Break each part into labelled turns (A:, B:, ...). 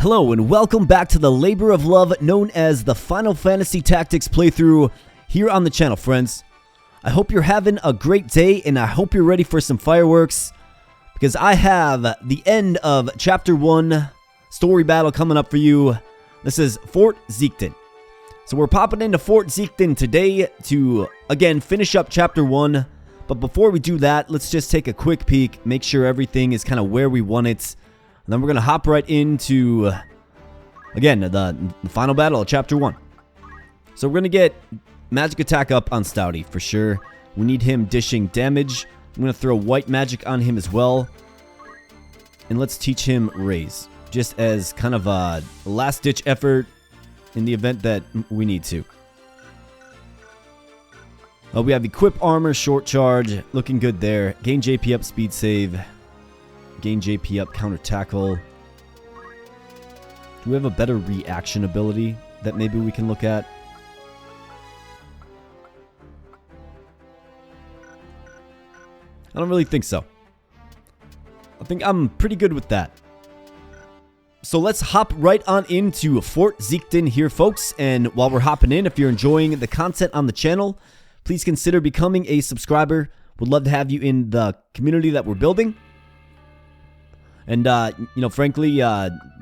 A: Hello and welcome back to the labor of love known as the Final Fantasy Tactics playthrough here on the channel, friends. I hope you're having a great day and I hope you're ready for some fireworks because I have the end of Chapter 1 story battle coming up for you. This is Fort Zeakden. So we're popping into Fort Zeakden today to, again, finish up Chapter 1. But before we do that, let's just take a quick peek, make sure everything is kind of where we want it. And then we're going to hop right into, again, the final battle of Chapter 1. So we're going to get magic attack up on Stouty for sure. We need him dishing damage. I'm going to throw white magic on him as well. And let's teach him raise, just as kind of a last-ditch effort in the event that we need to. We have equip armor, short charge, looking good there. Gain JP up, speed save. Gain JP up, counter tackle. Do we have a better reaction ability that maybe we can look at? I don't really think so. I think I'm pretty good with that. So let's hop right on into Fort Zeakden here, folks. And while we're hopping in, if you're enjoying the content on the channel, please consider becoming a subscriber. Would love to have you in the community that we're building. And, you know, frankly,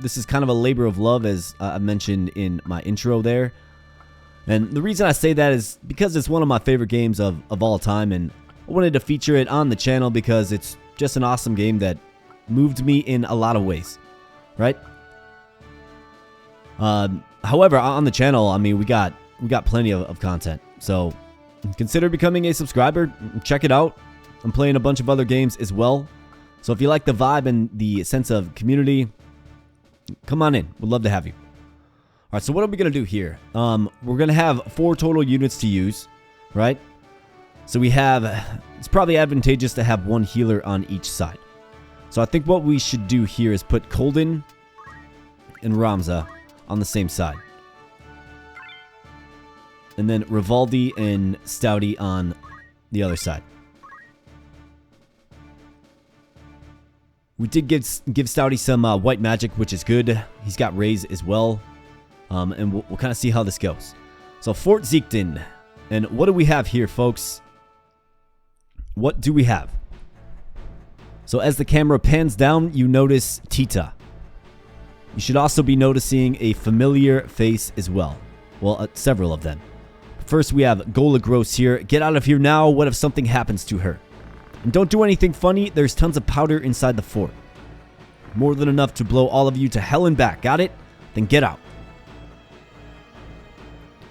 A: this is kind of a labor of love, as I mentioned in my intro there. And the reason I say that is because it's one of my favorite games of all time. And I wanted to feature it on the channel because it's just an awesome game that moved me in a lot of ways. Right? However, on the channel, I mean, we got plenty of content. So consider becoming a subscriber. Check it out. I'm playing a bunch of other games as well. So if you like the vibe and the sense of community, come on in. We'd love to have you. All right, so what are we going to do here? We're going to have 4 total units to use, right? So we have, it's probably advantageous to have 1 healer on each side. So I think what we should do here is put Colden and Ramza on the same side. And then Rivaldi and Stouty on the other side. We did give Stouty some white magic, which is good. He's got raise as well. And we'll kind of see how this goes. So Fort Zeakden. And what do we have here, folks? What do we have? So as the camera pans down, you notice Tita. You should also be noticing a familiar face as well. Well, several of them. First, we have Golagros here. Get out of here now. What if something happens to her? And don't do anything funny. There's tons of powder inside the fort. More than enough to blow all of you to hell and back. Got it? Then get out.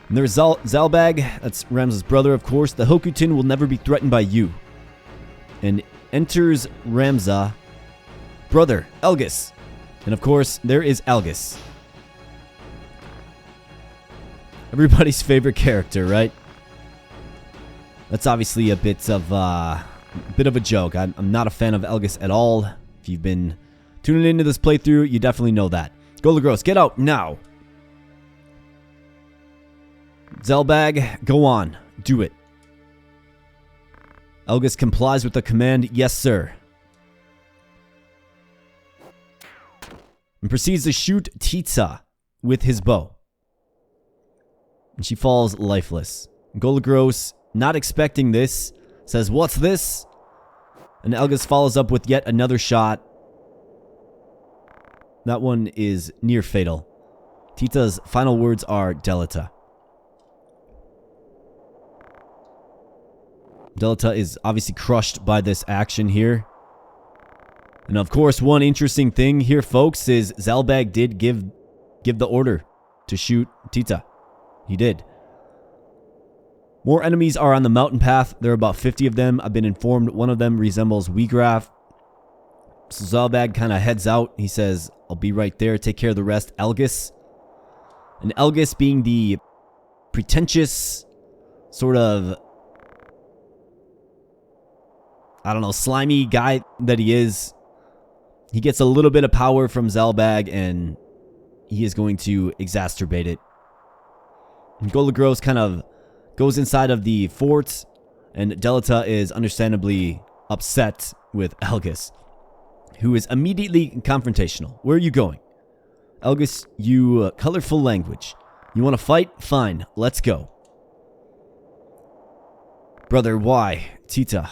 A: And there's Zalbag. That's Ramza's brother, of course. The Hokutin will never be threatened by you. And enters Ramza. Brother, Algus. And of course, there is Algus. Everybody's favorite character, right? That's obviously a bit of a joke. I'm not a fan of Algus at all. If you've been tuning into this playthrough, you definitely know that. Golagros, get out now. Zelbag, go on. Do it. Algus complies with the command. Yes, sir. And proceeds to shoot Tita with his bow. And she falls lifeless. Golagros, not expecting this, says, "What's this?" And Algus follows up with yet another shot. That one is near fatal. Tita's final words are Delita. Delita is obviously crushed by this action here. And of course, one interesting thing here, folks, is Zalbag did give the order to shoot Tita. He did. More enemies are on the mountain path. There are about 50 of them. I've been informed one of them resembles Weegraf. So Zalbag kind of heads out. He says, "I'll be right there. Take care of the rest." Algus. And Algus, being the pretentious sort of, I don't know, slimy guy that he is, he gets a little bit of power from Zalbag and he is going to exacerbate it. And Golagros kind of goes inside of the fort, and Delita is understandably upset with Algus, who is immediately confrontational. Where are you going? Algus, you colorful language. You want to fight? Fine, let's go. Brother, why? Tita.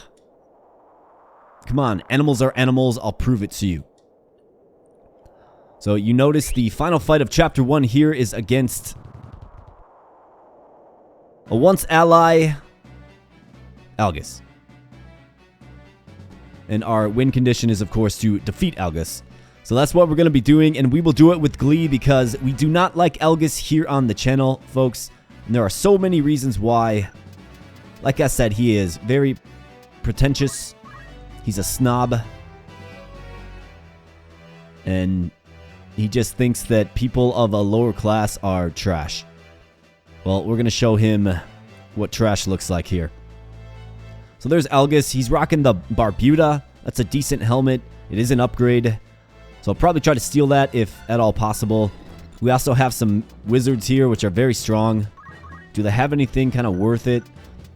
A: Come on, animals are animals, I'll prove it to you. So you notice the final fight of Chapter 1 here is against a once ally, Algus. And our win condition is, of course, to defeat Algus. So that's what we're going to be doing, and we will do it with glee because we do not like Algus here on the channel, folks. And there are so many reasons why. Like I said, he is very pretentious. He's a snob. And he just thinks that people of a lower class are trash. Well, we're going to show him what trash looks like here. So there's Algus. He's rocking the Barbuda. That's a decent helmet. It is an upgrade. So I'll probably try to steal that if at all possible. We also have some wizards here, which are very strong. Do they have anything kind of worth it?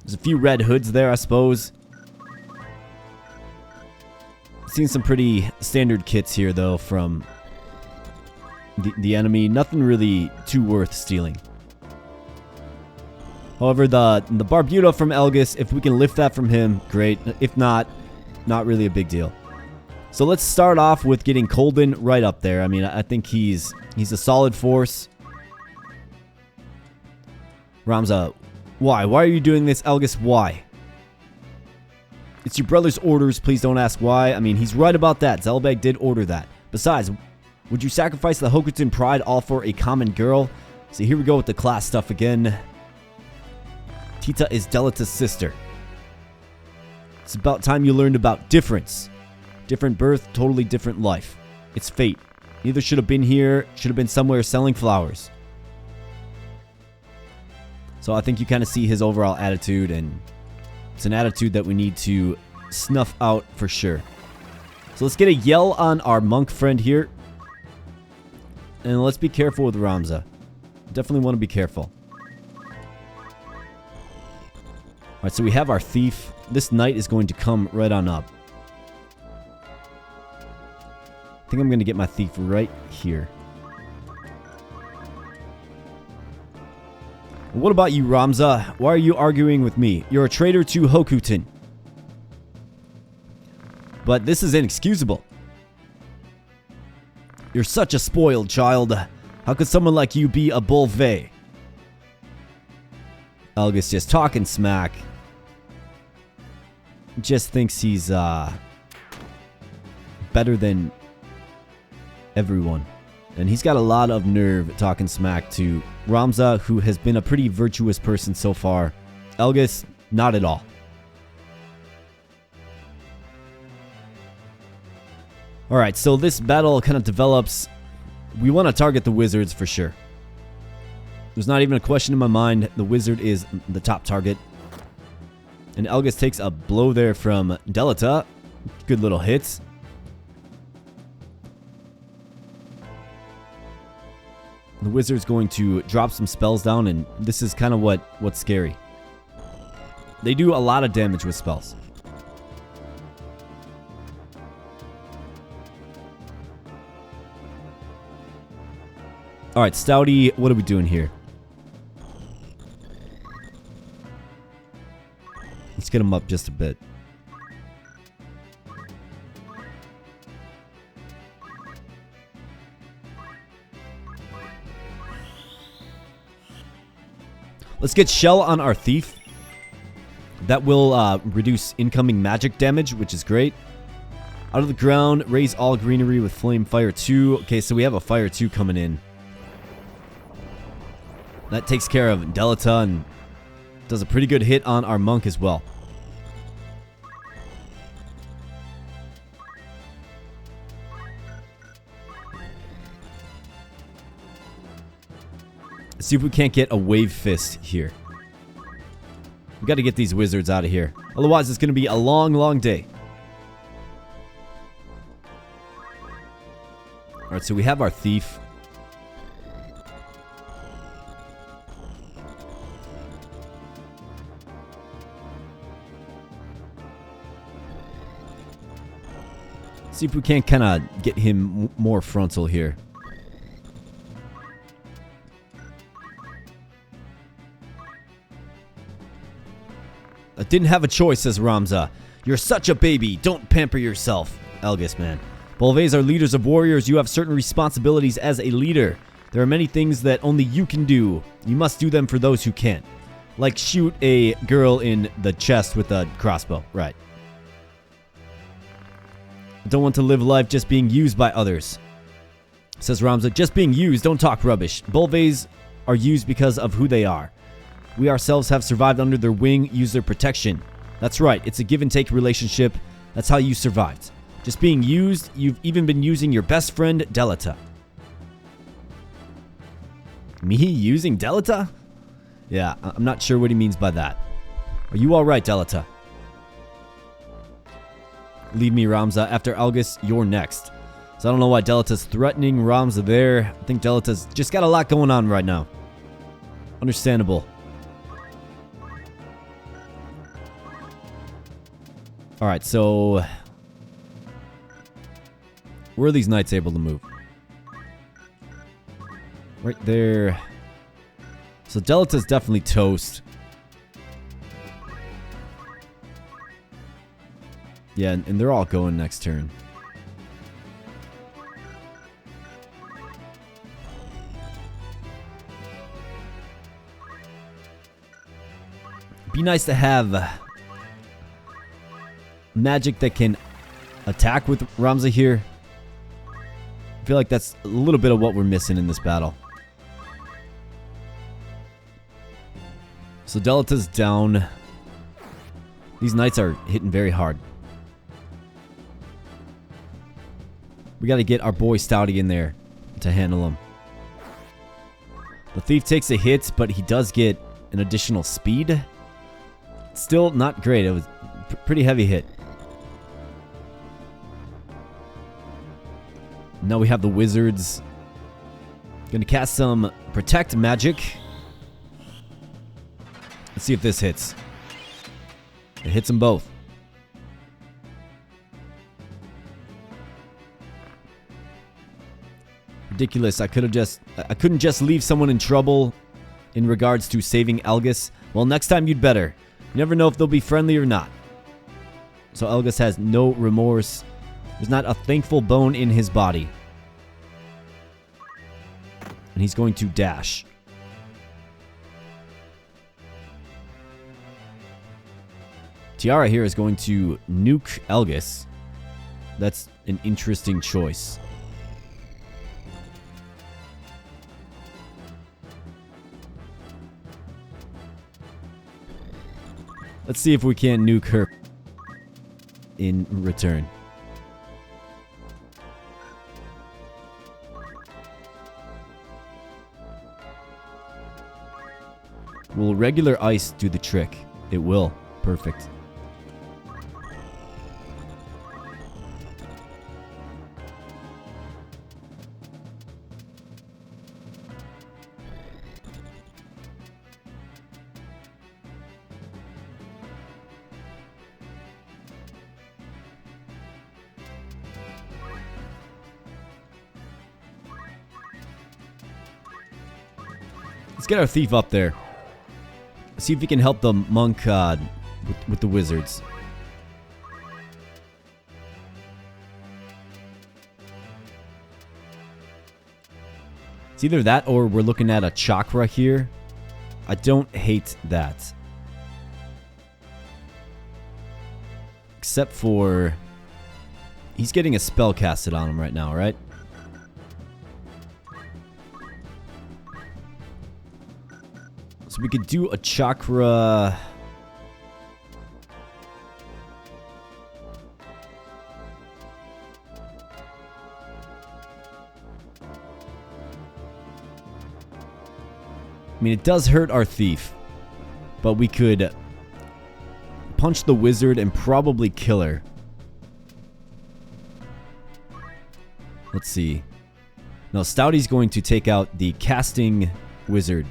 A: There's a few red hoods there, I suppose. Seen some pretty standard kits here, though, from the enemy. Nothing really too worth stealing. However, the Barbuda from Algus, if we can lift that from him, great. If not, not really a big deal. So let's start off with getting Colden right up there. I mean, I think he's a solid force. Ramza, why? Why are you doing this, Algus? Why? It's your brother's orders. Please don't ask why. I mean, he's right about that. Zelbag did order that. Besides, would you sacrifice the Hokuton pride all for a common girl? So here we go with the class stuff again. Tita is Delita's sister. It's about time you learned about difference. Different birth, totally different life. It's fate. Neither should have been here, should have been somewhere selling flowers. So I think you kind of see his overall attitude, and it's an attitude that we need to snuff out for sure. So let's get a yell on our monk friend here. And let's be careful with Ramza. Definitely want to be careful. Alright, so we have our thief. This knight is going to come right on up. I think I'm going to get my thief right here. What about you, Ramza? Why are you arguing with me? You're a traitor to Hokuton. But this is inexcusable. You're such a spoiled child. How could someone like you be a Beoulve? Algus just talking smack. Just thinks he's better than everyone. And he's got a lot of nerve talking smack to Ramza, who has been a pretty virtuous person so far. Algus, not at all. Alright, so this battle kind of develops. We want to target the wizards for sure. There's not even a question in my mind. The wizard is the top target. And Algus takes a blow there from Delita. Good little hits. The wizard's going to drop some spells down, and this is kind of what's scary. They do a lot of damage with spells. Alright, Stouty, what are we doing here? Let's get him up just a bit. Let's get Shell on our Thief. That will reduce incoming magic damage, which is great. Out of the ground, raise all greenery with Flame Fire 2. Okay, so we have a Fire 2 coming in. That takes care of Delita and does a pretty good hit on our monk as well. Let's see if we can't get a Wave Fist here. We got to get these wizards out of here. Otherwise, it's going to be a long, long day. Alright, so we have our Thief. See if we can't kind of get him more frontal here. Didn't have a choice, says Ramza. You're such a baby. Don't pamper yourself. Algus, man. Beoulves are leaders of warriors. You have certain responsibilities as a leader. There are many things that only you can do. You must do them for those who can't. Like shoot a girl in the chest with a crossbow. Right. Don't want to live life just being used by others, says Ramza. Just being used. Don't talk rubbish. Beoulves are used because of who they are. We ourselves have survived under their wing, use their protection. That's right. It's a give and take relationship. That's how you survived. Just being used. You've even been using your best friend, Delita. Me using Delita? Yeah, I'm not sure what he means by that. Are you alright, Delita? Leave me, Ramza. After Algus, you're next. So I don't know why Delita's threatening Ramza there. I think Delita's just got a lot going on right now. Understandable. Alright, so... where are these knights able to move? Right there. So Delita's definitely toast. Yeah, and they're all going next turn. Be nice to have magic that can attack with Ramza here. I feel like that's a little bit of what we're missing in this battle. So Delita's down. These knights are hitting very hard. We got to get our boy Stouty in there to handle him. The thief takes a hit, but he does get an additional speed. Still not great. It was a pretty heavy hit. Now we have the wizards. Gonna cast some protect magic. Let's see if this hits. It hits them both. Ridiculous. I couldn't just leave someone in trouble in regards to saving Algus. Well, next time you'd better. You never know if they'll be friendly or not. So Algus has no remorse. There's not a thankful bone in his body. And he's going to dash. Tiara here is going to nuke Algus. That's an interesting choice. Let's see if we can nuke her in return. Will regular ice do the trick? It will. Perfect. Let's get our thief up there. See if he can help the monk with the wizards. It's either that or we're looking at a chakra here. I don't hate that. Except for... he's getting a spell casted on him right now, right? So we could do a chakra... I mean, it does hurt our thief. But we could punch the wizard and probably kill her. Let's see. No, Stouty's going to take out the casting wizard.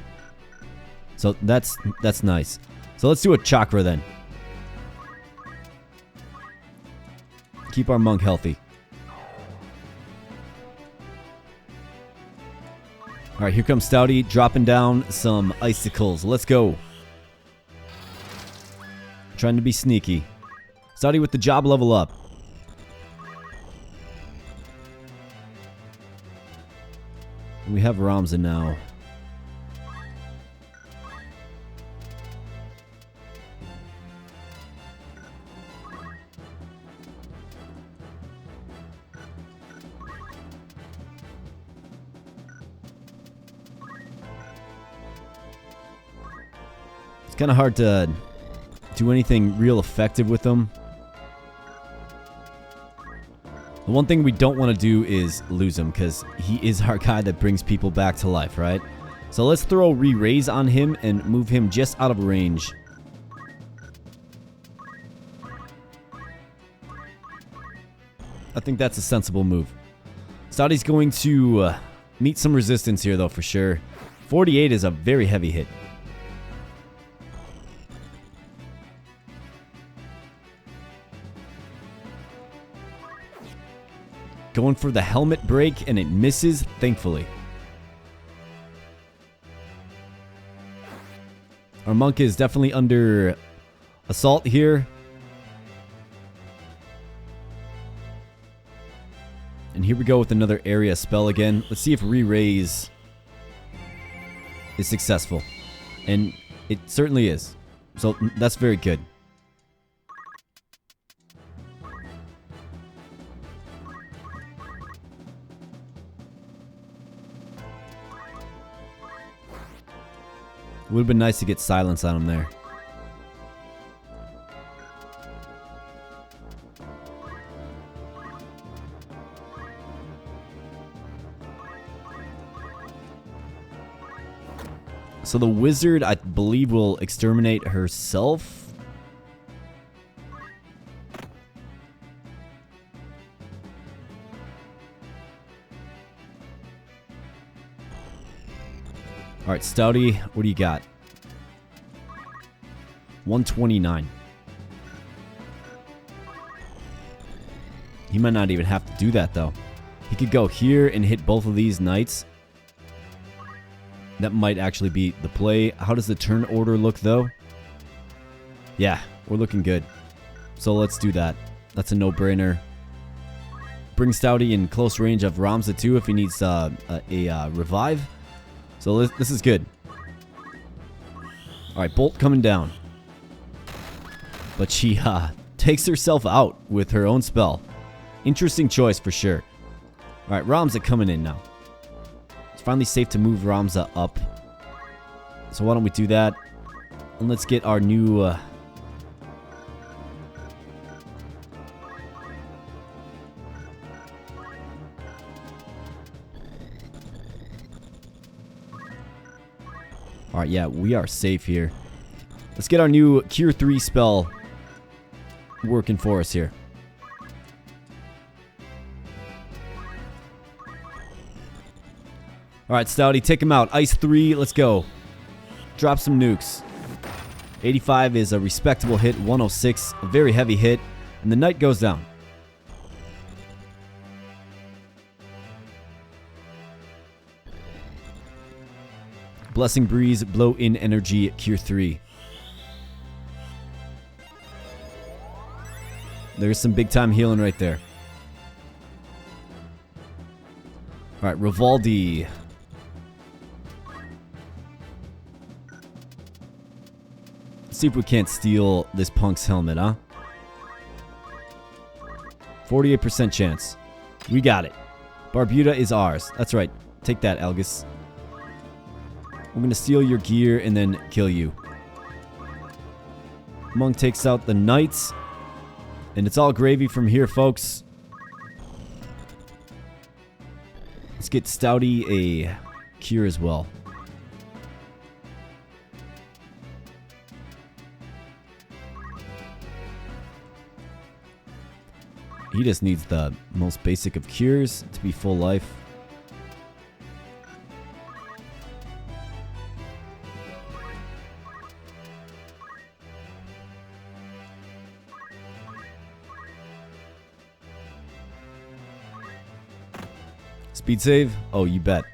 A: So that's nice. So let's do a chakra then. Keep our monk healthy. Alright, here comes Stouty dropping down some icicles. Let's go. Trying to be sneaky. Saudi with the job level up. We have Ramza now. It's kind of hard to do anything real effective with them. The one thing we don't want to do is lose him, because he is our guy that brings people back to life, right? So let's throw re-raise on him and move him just out of range. I think that's a sensible move. Saudi's going to meet some resistance here, though, for sure. 48 is a very heavy hit. Going for the helmet break, and it misses, thankfully. Our monk is definitely under assault here. And here we go with another area spell again. Let's see if re-raise is successful. And it certainly is. So that's very good. Would have been nice to get silence on him there. So the wizard, I believe, will exterminate herself. All right, Stouty, what do you got? 129. He might not even have to do that, though. He could go here and hit both of these knights. That might actually be the play. How does the turn order look, though? Yeah, we're looking good. So let's do that. That's a no-brainer. Bring Stouty in close range of Ramza, too, if he needs a revive. So this is good. Alright, Bolt coming down. But she takes herself out with her own spell. Interesting choice for sure. Alright, Ramza coming in now. It's finally safe to move Ramza up. So why don't we do that? And let's get our new... Alright, yeah, we are safe here. Let's get our new Cure 3 spell working for us here. Alright, Stouty, take him out. Ice 3, let's go. Drop some nukes. 85 is a respectable hit. 106, a very heavy hit. And the knight goes down. Blessing Breeze, blow in energy, Cure 3. There's some big time healing right there. Alright, Rivaldi. Let's see if we can't steal this punk's helmet, huh? 48% chance. We got it. Barbuda is ours. That's right. Take that, Algus. We're going to steal your gear and then kill you. Monk takes out the knights. And it's all gravy from here, folks. Let's get Stouty a cure as well. He just needs the most basic of cures to be full life. Speed save? Oh, you bet.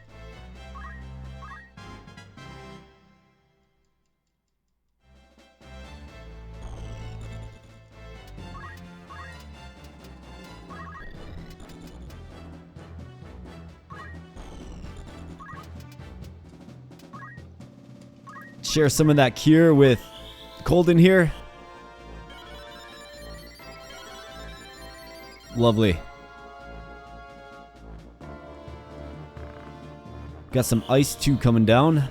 A: share some of that cure with Colden here. Lovely. Got some ice too coming down.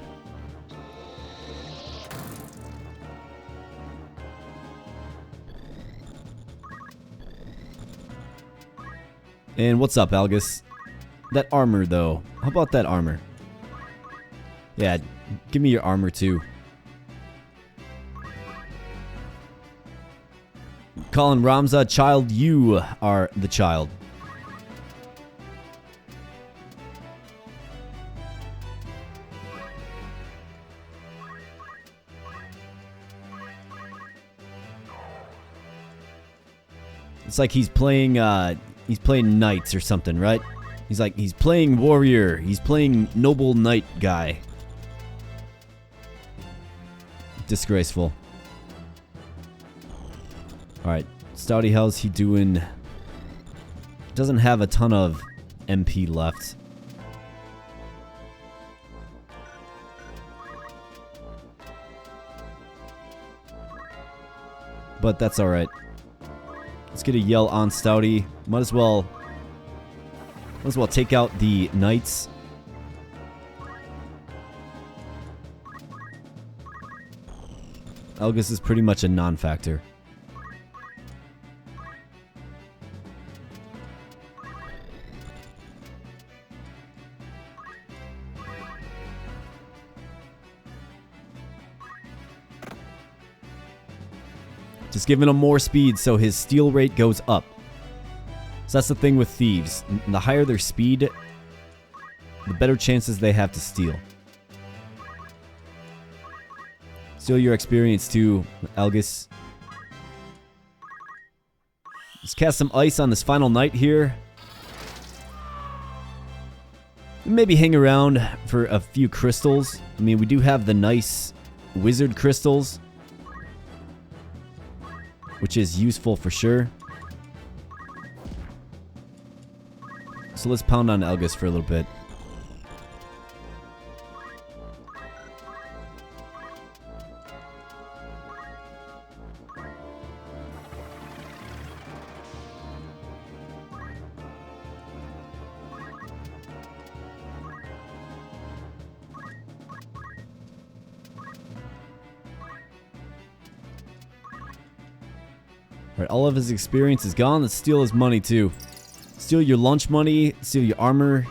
A: And what's up, Algus? That armor, though. How about that armor? Yeah, give me your armor, too. Calling Ramza child, you are the child. It's like he's playing knights or something, right? He's playing warrior. He's playing noble knight guy. Disgraceful. Alright, Stouty, how's he doing? Doesn't have a ton of MP left. But that's alright. Let's get a yell on Stouty. Might as well take out the knights. Algus is pretty much a non-factor. Just giving him more speed so his steal rate goes up. So that's the thing with thieves. The higher their speed, the better chances they have to steal. Steal your experience too, Algus. Let's cast some ice on this final night here. Maybe hang around for a few crystals. I mean, we do have the nice wizard crystals, which is useful for sure. So let's pound on Algus for a little bit. Alright, all of his experience is gone. Let's steal his money too. Steal your lunch money, steal your armor.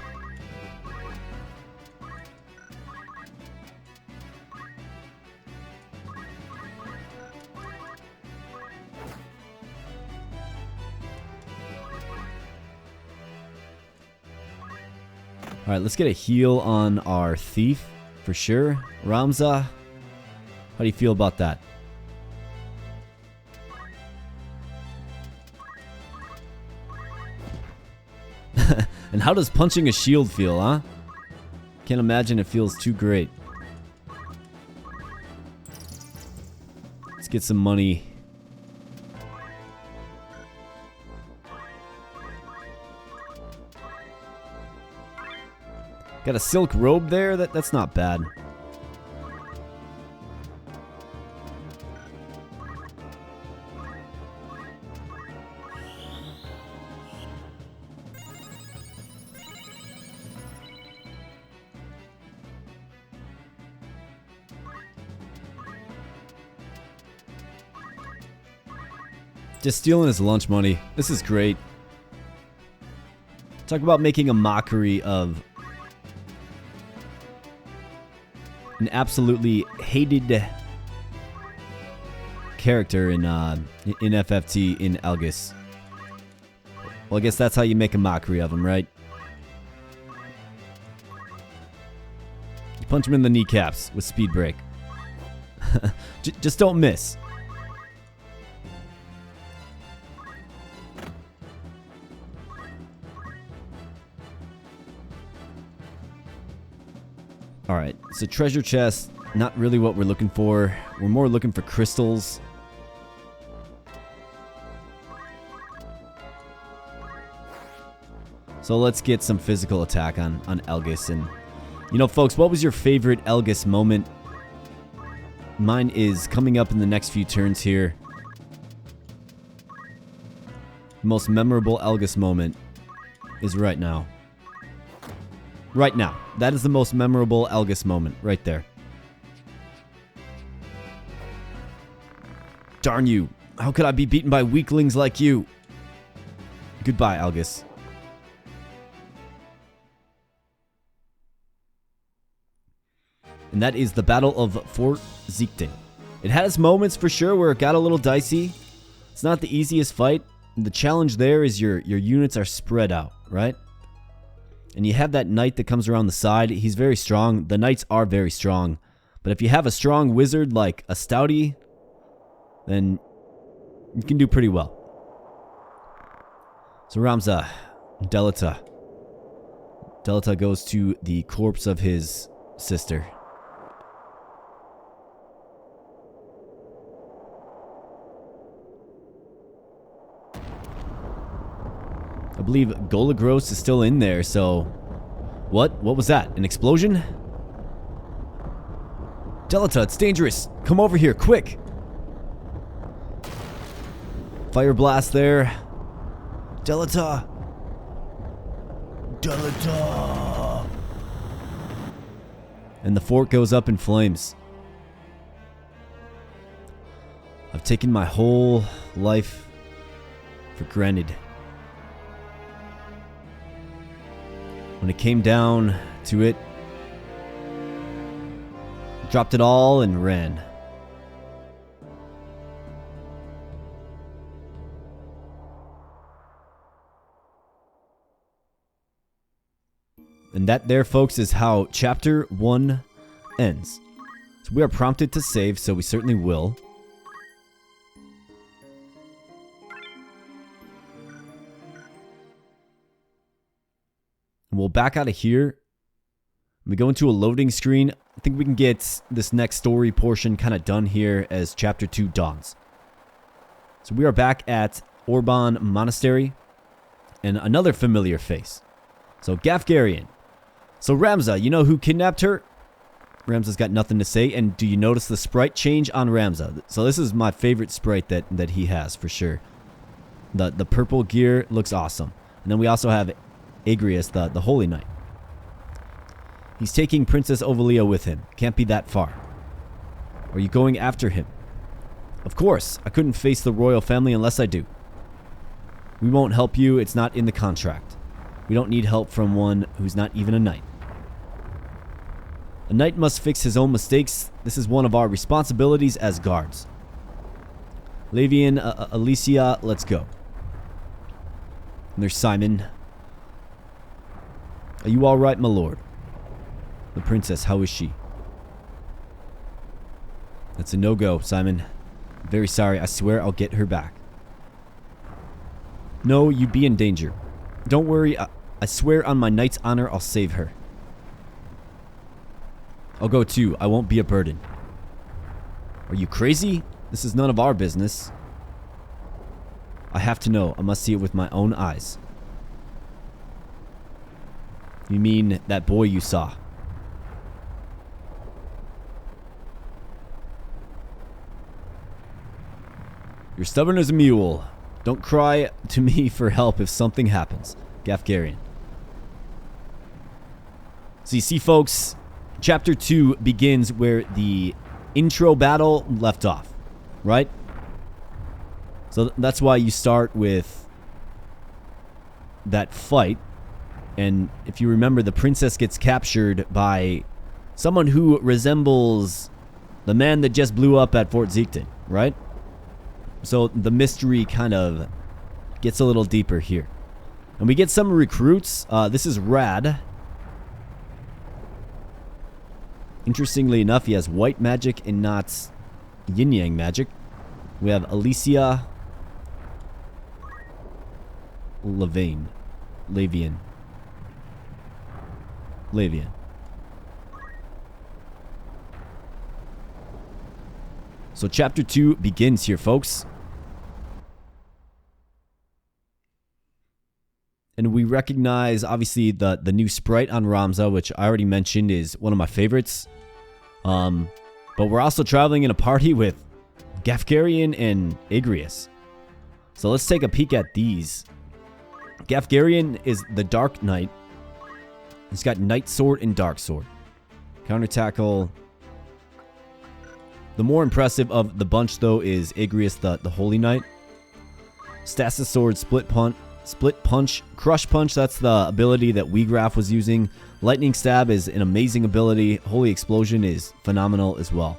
A: Alright, let's get a heal on our thief for sure. Ramza, how do you feel about that? And how does punching a shield feel, huh? Can't imagine it feels too great. Let's get some money. Got a silk robe there? That's not bad. Just stealing his lunch money. This is great. Talk about making a mockery of an absolutely hated character in FFT in Algus. Well, I guess that's how you make a mockery of him, right? You punch him in the kneecaps with speed break. Just don't miss. Alright, so treasure chest, not really what we're looking for. We're more looking for crystals. So let's get some physical attack on Algus. And, you know, folks, what was your favorite Algus moment? Mine is coming up in the next few turns here. The most memorable Algus moment is right now. Right now. That is the most memorable Algus moment. Right there. Darn you. How could I be beaten by weaklings like you? Goodbye, Algus. And that is the Battle of Fort Zeakden. It had its moments for sure where it got a little dicey. It's not the easiest fight. The challenge there is your units are spread out, right? And you have that knight that comes around the side. He's very strong. The knights are very strong. But if you have a strong wizard like a stouty, then you can do pretty well. So Ramza, Delita goes to the corpse of his sister. I believe Golagros is still in there, so... What was that? An explosion? Delita, it's dangerous. Come over here, quick. Fire blast there. Delita. And the fort goes up in flames. I've taken my whole life for granted. When it came down to it, dropped it all and ran. And that there, folks, is how Chapter 1 ends. So we are prompted to save, so we certainly will. And we'll back out of here. We go into a loading screen. I think we can get this next story portion kind of done here as Chapter 2 dawns. So we are back at Orban Monastery. And another familiar face. So Gafgarian. So Ramza, you know who kidnapped her? Ramza's got nothing to say. And do you notice the sprite change on Ramza? So this is my favorite sprite that he has for sure. The purple gear looks awesome. And then we also have Agrius, the Holy Knight. He's taking Princess Ovalia with him. Can't be that far. Are you going after him? Of course. I couldn't face the royal family unless I do. We won't help you. It's not in the contract. We don't need help from one who's not even a knight. A knight must fix his own mistakes. This is one of our responsibilities as guards. Lavian, Alicia, let's go. And there's Simon. Are you all right, my lord? The princess, how is she? That's a no-go, Simon. I'm very sorry. I swear I'll get her back. No, you'd be in danger. Don't worry. I swear on my knight's honor I'll save her. I'll go too. I won't be a burden. Are you crazy? This is none of our business. I have to know. I must see it with my own eyes. You mean that boy you saw? You're stubborn as a mule. Don't cry to me for help if something happens. Gafgarian. So you see, folks, Chapter 2 begins where the intro battle left off, right? So that's why you start with that fight. And if you remember, the princess gets captured by someone who resembles the man that just blew up at Fort Zeakden, right? So the mystery kind of gets a little deeper here. And we get some recruits. This is Rad. Interestingly enough, he has white magic and not yin-yang magic. We have Alicia. Lavian. So Chapter 2 begins here, folks. And we recognize, obviously, the new sprite on Ramza, which I already mentioned is one of my favorites. But we're also traveling in a party with Gafgarian and Igrius. So let's take a peek at these. Gafgarian is the Dark Knight. He's got Night Sword and Dark Sword. Counter tackle. The more impressive of the bunch, though, is Igrius, the Holy Knight. Stasis Sword, Split Punch, Crush Punch. That's the ability that Weegraph was using. Lightning Stab is an amazing ability. Holy Explosion is phenomenal as well.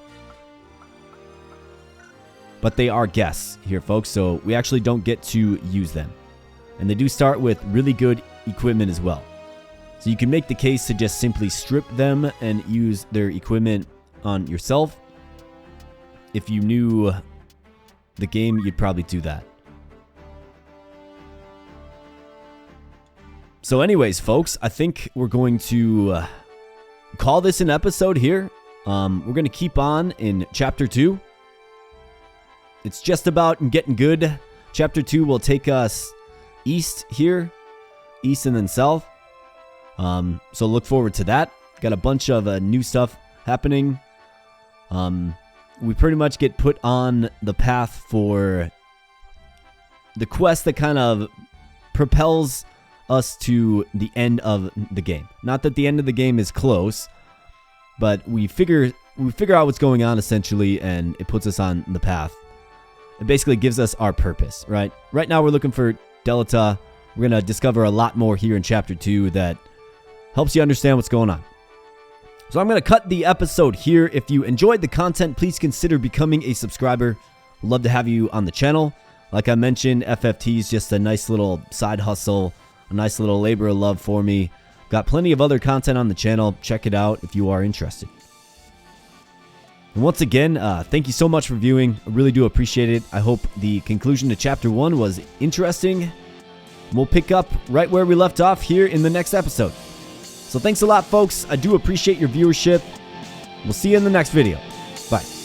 A: But they are guests here, folks, so we actually don't get to use them. And they do start with really good equipment as well. So you can make the case to just simply strip them and use their equipment on yourself. If you knew the game, you'd probably do that. So anyways, folks, I think we're going to call this an episode here. We're going to keep on in Chapter 2. It's just about getting good. Chapter 2 will take us east here. East and then south. So look forward to that. Got a bunch of new stuff happening. We pretty much get put on the path for the quest that kind of propels us to the end of the game. Not that the end of the game is close, but we figure out what's going on essentially, and it puts us on the path. It basically gives us our purpose, right? Right now we're looking for Delta. We're going to discover a lot more here in Chapter 2 that helps you understand what's going on. So I'm going to cut the episode here. If you enjoyed the content, please consider becoming a subscriber. We'd love to have you on the channel. Like I mentioned, FFT is just a nice little side hustle, a nice little labor of love for me. Got plenty of other content on the channel. Check it out if you are interested. And once again, thank you so much for viewing. I really do appreciate it. I hope the conclusion to Chapter 1 was interesting. We'll pick up right where we left off here in the next episode. So thanks a lot, folks. I do appreciate your viewership. We'll see you in the next video. Bye.